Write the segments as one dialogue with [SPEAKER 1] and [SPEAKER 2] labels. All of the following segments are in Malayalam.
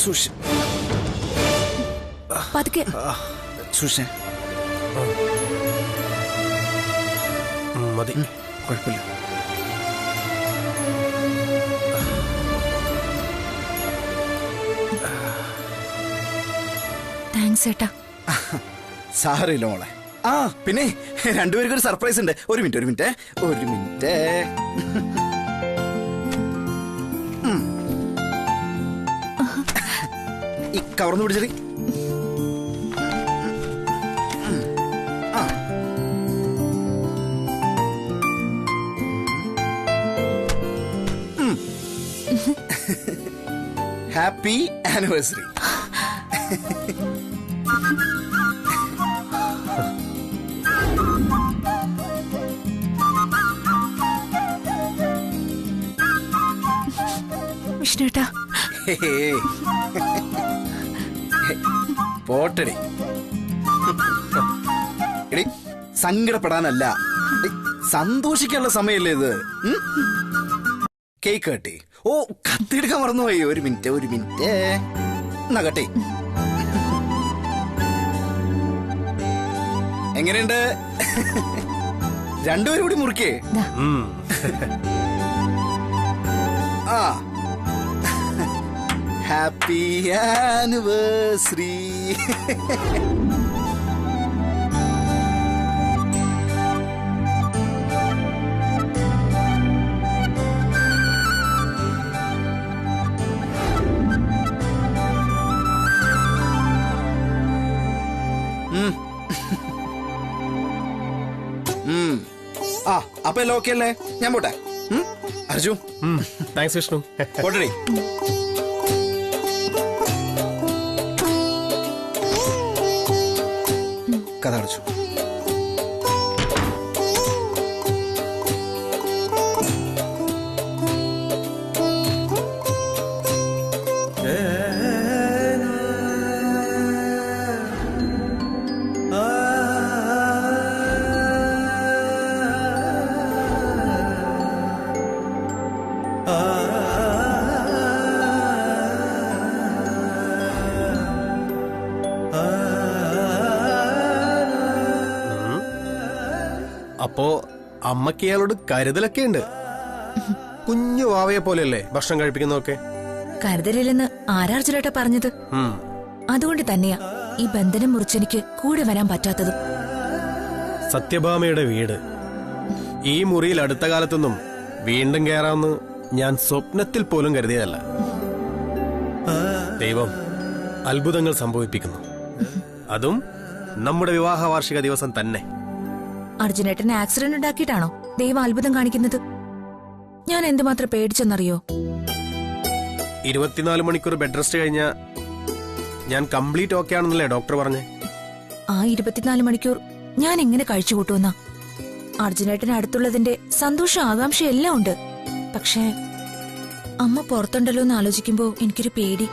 [SPEAKER 1] സൂക്ഷിച്ച്
[SPEAKER 2] പതുക്കെ.
[SPEAKER 1] സൂക്ഷിച്ചേ.
[SPEAKER 3] മതി,
[SPEAKER 1] കുഴപ്പമില്ല.
[SPEAKER 2] താങ്ക്സ് ഏട്ടാ.
[SPEAKER 1] സാറില്ല മോളെ. ആ പിന്നെ രണ്ടുപേർക്കും ഒരു സർപ്രൈസ് ഉണ്ട്. ഒരു മിനിറ്റ്. ഈ കവർന്ന് പിടിച്ചടി. Happy anniversary.
[SPEAKER 2] വിഷ്ണുട്ടാ.
[SPEAKER 1] പോട്ടടി. എടി സങ്കടപ്പെടാനല്ല, സന്തോഷിക്കാനുള്ള സമയല്ലേ ഇത്. കേക്ക് കട്ടി. ഓ കത്തിയെടുക്കാൻ മറന്നുപോയി. ഒരു മിനിറ്റ്. എന്നാ കട്ടി. എങ്ങനെയുണ്ട്? രണ്ടുപേരും കൂടി മുറിക്കേ. ആ ഹാപ്പി ആനിവേഴ്സറി. ആ അപ്പൊ എല്ലാം ഓക്കെ അല്ലേ? ഞാൻ പോട്ടെ. അർജു
[SPEAKER 3] താങ്ക്സ് വിഷ്ണു.
[SPEAKER 1] പോട്ടടി. കഥ അടച്ചു.
[SPEAKER 3] അപ്പോ അമ്മക്ക് ഇയാളോട് കരുതലൊക്കെ ഉണ്ട്. കുഞ്ഞു വാവയെ പോലെയല്ലേ ഭക്ഷണം കഴിപ്പിക്കുന്നതൊക്കെ?
[SPEAKER 2] കരുതലില്ലെന്ന് ആരാർജുനേട്ടാ പറഞ്ഞത്? അതുകൊണ്ട് തന്നെയാ ഈ ബന്ധനം മുറിച്ചെനിക്ക് കൂടെ വരാൻ പറ്റാത്തത്.
[SPEAKER 3] സത്യഭാമയുടെ വീട് ഈ മുറിയിൽ അടുത്ത കാലത്തൊന്നും വീണ്ടും കയറാമെന്ന് ഞാൻ സ്വപ്നത്തിൽ പോലും കരുതിയതല്ല. ദൈവം അത്ഭുതങ്ങൾ സംഭവിപ്പിക്കുന്നു. അതും നമ്മുടെ വിവാഹ വാർഷിക ദിവസം തന്നെ.
[SPEAKER 2] അർജുനേട്ടന് ആക്സിഡന്റ് ഉണ്ടാക്കിയിട്ടാണോ ദൈവം അത്ഭുതം കാണിക്കുന്നത്? ഞാൻ എന്തുമാത്രം പേടിച്ചെന്നറിയോ?
[SPEAKER 3] 24 മണിക്കൂർ ബെഡ് റെസ്റ്റ് കഴിഞ്ഞ ഞാൻ കംപ്ലീറ്റ് ഓക്കെ ആണെന്നല്ലേ ഡോക്ടർ പറഞ്ഞേ?
[SPEAKER 2] ആ 24 മണിക്കൂർ ഞാൻ എങ്ങനെ കഴിച്ചുകൂട്ടുമെന്നാ. അർജുനേട്ടന് അടുത്തുള്ളതിന്റെ സന്തോഷം ആകാംക്ഷ എല്ലാം ഉണ്ട്. പക്ഷേ അമ്മ പുറത്തുണ്ടല്ലോ എന്ന് ആലോചിക്കുമ്പോ എനിക്കൊരു പേടി.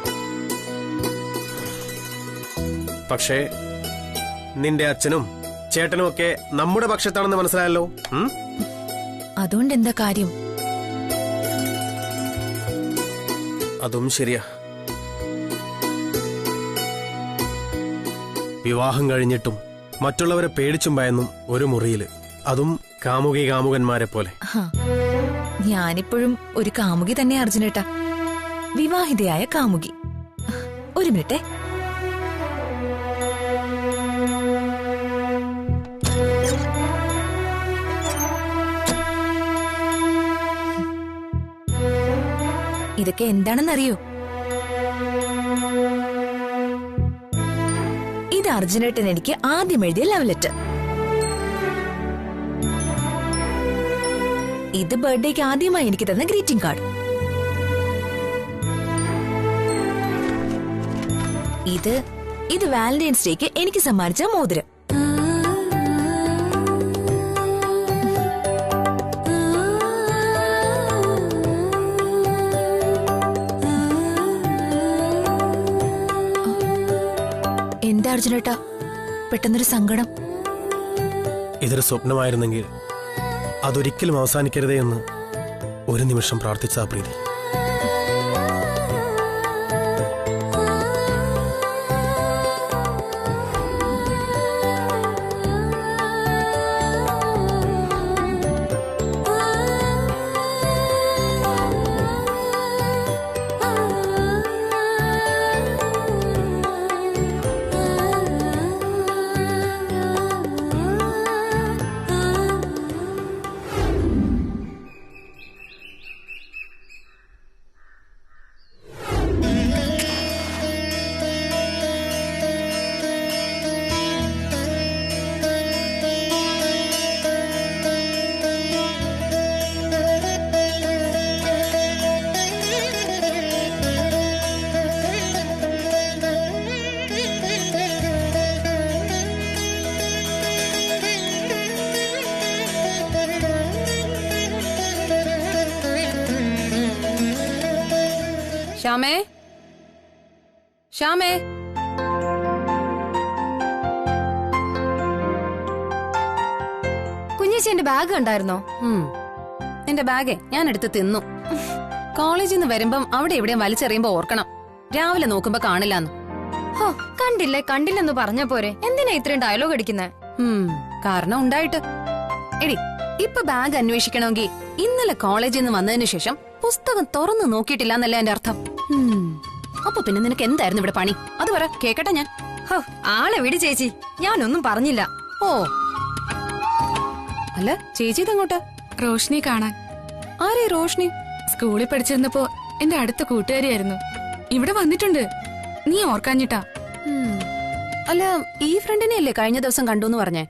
[SPEAKER 3] പക്ഷേ നിന്റെ അച്ഛനും ചേട്ടനും ഒക്കെ നമ്മുടെ പക്ഷത്താണെന്ന് മനസ്സിലായല്ലോ.
[SPEAKER 2] അതുകൊണ്ട് എന്താ കാര്യം?
[SPEAKER 3] അതും ശരിയാ. വിവാഹം കഴിഞ്ഞിട്ടും മറ്റുള്ളവരെ പേടിച്ചും ഭയന്നും ഒരു മുറിയില്, അതും കാമുകന്മാരെ പോലെ.
[SPEAKER 2] ഞാനിപ്പോഴും ഒരു കാമുകി തന്നെ അർജുനേട്ടാ. വിവാഹിതയായ കാമുകി. ഒരു മിനിറ്റേ. ഇതൊക്കെ എന്താണെന്നറിയോ? ഇത് അർജുനേട്ടൻ എനിക്ക് ആദ്യം എഴുതിയ ലവ് ലെറ്റർ. ഇത് ബർത്ത്ഡേക്ക് ആദ്യമായി എനിക്ക് തന്ന ഗ്രീറ്റിംഗ് കാർഡ്. ഇത് വാലന്റൈൻസ് ഡേക്ക് എനിക്ക് സമ്മാനിച്ച മോതിരം. എന്താ അർജുനേട്ടാ പെട്ടെന്നൊരു സങ്കടം?
[SPEAKER 3] ഇതൊരു സ്വപ്നമായിരുന്നെങ്കിൽ അതൊരിക്കലും അവസാനിക്കരുതേ എന്ന് ഒരു നിമിഷം പ്രാർത്ഥിച്ചാ പ്രീതി.
[SPEAKER 4] ശ്യാമേ ശ്യാമേ
[SPEAKER 5] കുഞ്ഞേച്ചി എന്റെ ബാഗ് കണ്ടായിരുന്നോ?
[SPEAKER 4] എന്റെ ബാഗേ ഞാൻ എടുത്ത് തിന്നു. കോളേജിൽ നിന്ന് വരുമ്പം അവിടെ എവിടെയും വലിച്ചെറിയുമ്പോ ഓർക്കണം, രാവിലെ നോക്കുമ്പോ കാണില്ലാന്ന്.
[SPEAKER 5] ഹോ, കണ്ടില്ലെന്ന് പറഞ്ഞ പോരെ, എന്തിനാ ഇത്രയും ഡയലോഗ് അടിക്കുന്നേ?
[SPEAKER 4] കാരണം ഉണ്ടായിട്ട്. എടി, ഇപ്പൊ ബാഗ് അന്വേഷിക്കണമെങ്കിൽ ഇന്നലെ കോളേജിൽ നിന്ന് വന്നതിന് ശേഷം പുസ്തകം തുറന്നു നോക്കിയിട്ടില്ല എന്നല്ല എന്റെ അർത്ഥം. അപ്പൊ പിന്നെ നിനക്ക് എന്തായിരുന്നു ഇവിടെ പണി? അത് പറ, കേക്കട്ടെ ഞാൻ.
[SPEAKER 5] ഹോ, ആളെ വിടി ചേച്ചി, ഞാനൊന്നും പറഞ്ഞില്ല.
[SPEAKER 4] ഓ അല്ല, ചേച്ചി ഇതെങ്ങോട്ട്?
[SPEAKER 6] റോഷ്നി കാണാൻ.
[SPEAKER 4] ആരേ റോഷ്നി?
[SPEAKER 6] സ്കൂളിൽ പഠിച്ചിരുന്നപ്പോ എന്റെ അടുത്ത കൂട്ടുകാരിയായിരുന്നു. ഇവിടെ വന്നിട്ടുണ്ട്, നീ ഓർക്കാഞ്ഞിട്ടാ.
[SPEAKER 4] അല്ല, ഈ ഫ്രണ്ടിനെ അല്ലേ കഴിഞ്ഞ ദിവസം കണ്ടു പറഞ്ഞേ?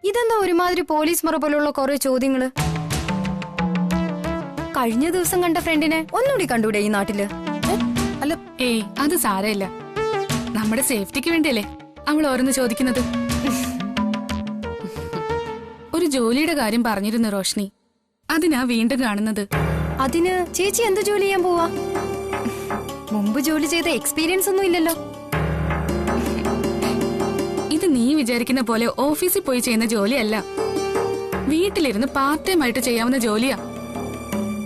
[SPEAKER 5] ഇതെന്താ ഒരുമാതിരി പോലീസ് മുറ പോലുള്ള കുറെ ചോദ്യങ്ങള്? കഴിഞ്ഞ ദിവസം കണ്ട ഫ്രണ്ടിനെ ഒന്നുകൂടി കണ്ടൂടെ ഈ നാട്ടില്?
[SPEAKER 4] അല്ല,
[SPEAKER 6] ഏയ് അത് സാരമില്ല, നമ്മുടെ സേഫ്റ്റിക്ക് വേണ്ടിയല്ലേ അവൾ ഓരോന്ന് ചോദിക്കുന്നത്. ഒരു ജോലിയുടെ കാര്യം പറഞ്ഞിരുന്നു റോഷ്നി, അതിനാ വീണ്ടും കാണുന്നത്.
[SPEAKER 5] അതിന് ചേച്ചി എന്ത് ജോലി ചെയ്യാൻ പോവാ? മുമ്പ് ജോലി ചെയ്ത എക്സ്പീരിയൻസ് ഒന്നും ഇല്ലല്ലോ.
[SPEAKER 6] ഇത് നീ വിചാരിക്കുന്ന പോലെ ഓഫീസിൽ പോയി ചെയ്യുന്ന ജോലിയല്ല, വീട്ടിലിരുന്ന് പാർട്ട് ടൈം ആയിട്ട് ചെയ്യാവുന്ന ജോലിയാ.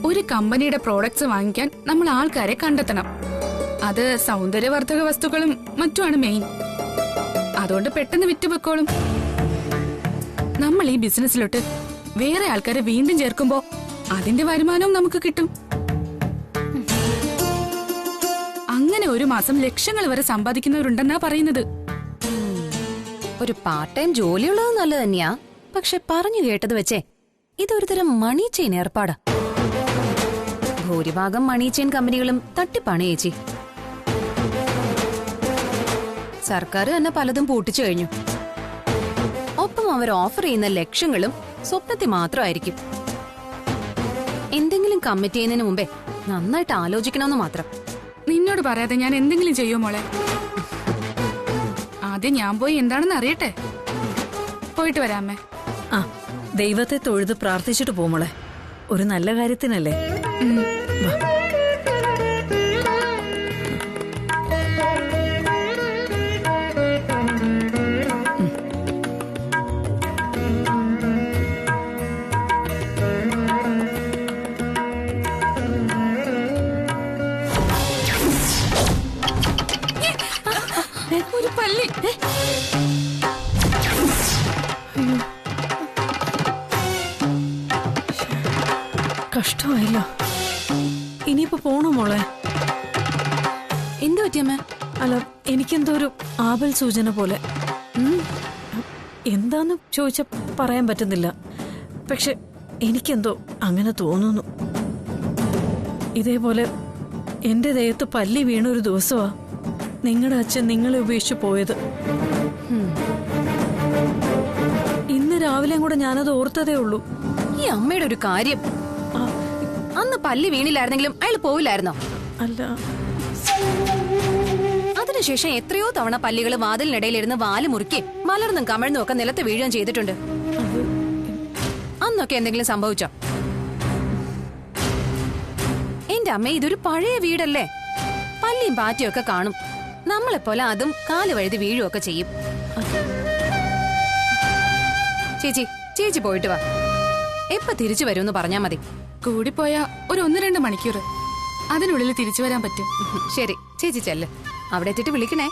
[SPEAKER 6] ഒരു കമ്പനിയുടെ പ്രോഡക്ട്സ് വാങ്ങിക്കാൻ നമ്മൾ ആൾക്കാരെ കണ്ടെത്തണം. അത് സൗന്ദര്യവർദ്ധക വസ്തുക്കളും മറ്റുമാണ് മെയിൻ. അതുകൊണ്ട് പെട്ടെന്ന് വിറ്റുപെക്കോളും. നമ്മൾ ഈ ബിസിനസ്സിലോട്ട് വേറെ ആൾക്കാരെ വീണ്ടും ചേർക്കുമ്പോ അതിന്റെ വരുമാനവും നമുക്ക് കിട്ടും. അങ്ങനെ ഒരു മാസം ലക്ഷങ്ങൾ വരെ സമ്പാദിക്കുന്നവരുണ്ടെന്നാ പറയുന്നത്.
[SPEAKER 4] ഒരു പാർട്ട് ടൈം ജോലിയുള്ളത് നല്ലത് തന്നെയാ. പക്ഷെ പറഞ്ഞു കേട്ടത് വെച്ചേ ഇതൊരു തരം മണി ചെയിൻ ഏർപ്പാടാ. ഭൂരിഭാഗം മണി ചെയിൻ കമ്പനികളും തട്ടിപ്പാണ് ചേച്ചി. സർക്കാർ തന്നെ പലതും പൂട്ടിച്ചു കഴിഞ്ഞു. ഒപ്പം അവർ ഓഫർ ചെയ്യുന്ന ലക്ഷ്യങ്ങളും സ്വപ്നത്തിൽ മാത്രമായിരിക്കും. എന്തെങ്കിലും കമ്മിറ്റ് ചെയ്യുന്നതിന് മുമ്പേ നന്നായിട്ട് ആലോചിക്കണമെന്ന് മാത്രം.
[SPEAKER 6] നിന്നോട് പറയാതെ ഞാൻ എന്തെങ്കിലും ചെയ്യോ മോളെ? ആദ്യം ഞാൻ പോയി എന്താണെന്ന് അറിയട്ടെ. പോയിട്ട് വരാമേ.
[SPEAKER 7] ആ, ദൈവത്തെ തൊഴുത് പ്രാർത്ഥിച്ചിട്ട് പോമോളെ, ഒരു നല്ല കാര്യത്തിനല്ലേ. വാ.
[SPEAKER 6] ഒരു പല്ലി.
[SPEAKER 7] കഷ്ടമായല്ലോ. ഇനിയിപ്പോ പോണോ മോളെ?
[SPEAKER 4] എന്തു പറ്റിയമ്മ?
[SPEAKER 7] അല്ല, എനിക്കെന്തോ ഒരു ആപൽ സൂചന പോലെ. എന്താന്ന് ചോദിച്ച പറയാൻ പറ്റുന്നില്ല, പക്ഷെ എനിക്കെന്തോ അങ്ങനെ തോന്നുന്നു. ഇതേപോലെ എന്റെ ദേഹത്ത് പല്ലി വീണ ഒരു ദിവസമാ നിങ്ങളുടെ അച്ഛൻ നിങ്ങളെ ഉപേക്ഷിച്ചു പോയത്. ഇന്ന് രാവിലെയും കൂടെ ഞാനത് ഓർത്തതേ ഉള്ളൂ.
[SPEAKER 4] ഈ അമ്മയുടെ ഒരു കാര്യം, അന്ന് പല്ലി വീണില്ലായിരുന്നെങ്കിലും അയാൾ പോവില്ലായിരുന്നോ?
[SPEAKER 7] അല്ല,
[SPEAKER 4] അതിനുശേഷം എത്രയോ തവണ പല്ലികൾ വാതിലിനിടയിലിരുന്ന് വാല് മുറുക്കി മലർന്നും കമഴ്ന്നും ഒക്കെ നിലത്ത് വീഴുകയും ചെയ്തിട്ടുണ്ട്. അന്നൊക്കെ എന്തെങ്കിലും സംഭവിച്ചോ? എന്റെ അമ്മ, ഇതൊരു പഴയ വീടല്ലേ, പല്ലിയും പാറ്റിയും ഒക്കെ കാണും. നമ്മളെപ്പോലെ അതും കാല് വഴുതി വീഴുകയൊക്കെ ചെയ്യും. ചേച്ചി പോയിട്ട് വാ. എപ്പ തിരിച്ചു വരുമെന്ന് പറഞ്ഞാ മതി.
[SPEAKER 6] കൂടിപ്പോയാ ഒരു 1-2 മണിക്കൂർ, അതിനുള്ളിൽ തിരിച്ചു വരാൻ പറ്റും.
[SPEAKER 4] ശരി, ചേച്ചി ചെല്ല്. അവിടെ എത്തിയിട്ട് വിളിക്കണേ.